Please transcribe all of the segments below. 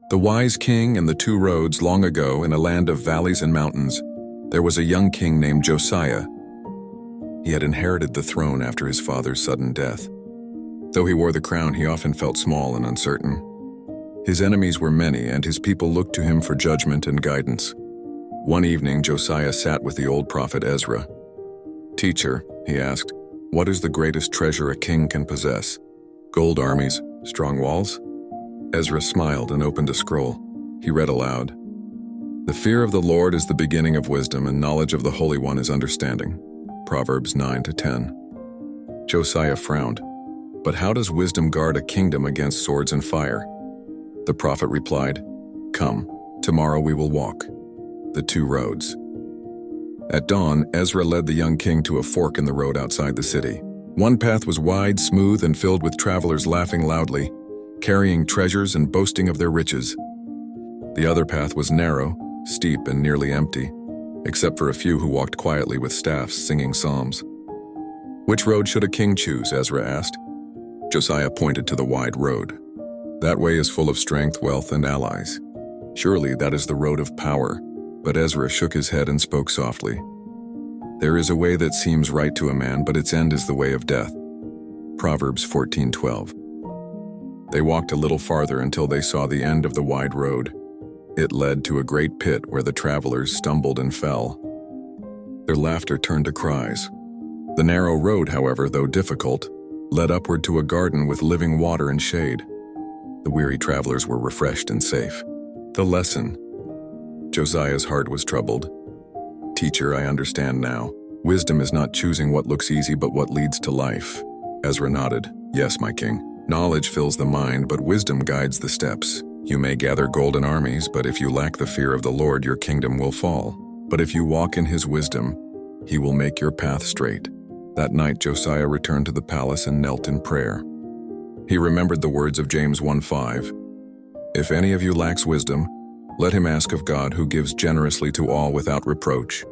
The wise king and the two roads. Long ago, in a land of valleys and mountains, there was a young king named Josiah. He had inherited the throne after his father's sudden death. Though he wore the crown, he often felt small and uncertain. His enemies were many, and his people looked to him for judgment and guidance. One evening, Josiah sat with the old prophet Ezra. "Teacher," he asked, "what is the greatest treasure a king can possess? Gold armies, strong walls?" Ezra smiled and opened a scroll. He read aloud, "The fear of the Lord is the beginning of wisdom, and knowledge of the Holy One is understanding." Proverbs 9-10. Josiah frowned. "But how does wisdom guard a kingdom against swords and fire?" The prophet replied, "Come, tomorrow we will walk the two roads." At dawn, Ezra led the young king to a fork in the road outside the city. One path was wide, smooth, and filled with travelers laughing loudly, carrying treasures and boasting of their riches. The other path was narrow, steep, and nearly empty, except for a few who walked quietly with staffs singing psalms. "Which road should a king choose?" Ezra asked. Josiah pointed to the wide road. "That way is full of strength, wealth, and allies. Surely that is the road of power." But Ezra shook his head and spoke softly. "There is a way that seems right to a man, but its end is the way of death." Proverbs 14:12. They walked a little farther until they saw the end of the wide road. It led to a great pit where the travelers stumbled and fell. Their laughter turned to cries. The narrow road, however, though difficult, led upward to a garden with living water and shade. The weary travelers were refreshed and safe. The lesson. Josiah's heart was troubled. "Teacher, I understand now. Wisdom is not choosing what looks easy but what leads to life." Ezra nodded. "Yes, my king. Knowledge fills the mind, but wisdom guides the steps. You may gather golden armies, but if you lack the fear of the Lord, your kingdom will fall. But if you walk in his wisdom, he will make your path straight." That night, Josiah returned to the palace and knelt in prayer. He remembered the words of James 1:5. "If any of you lacks wisdom, let him ask of God, who gives generously to all without reproach,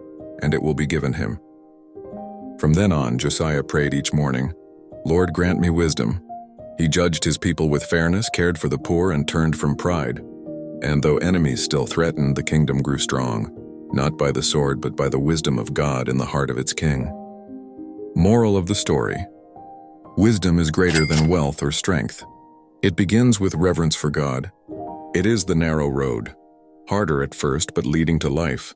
and it will be given him." From then on, Josiah prayed each morning, "Lord, grant me wisdom." He judged his people with fairness, cared for the poor, and turned from pride. And though enemies still threatened, the kingdom grew strong, not by the sword but by the wisdom of God in the heart of its king. Moral of the story: wisdom is greater than wealth or strength. It begins with reverence for God. It is the narrow road, harder at first but leading to life.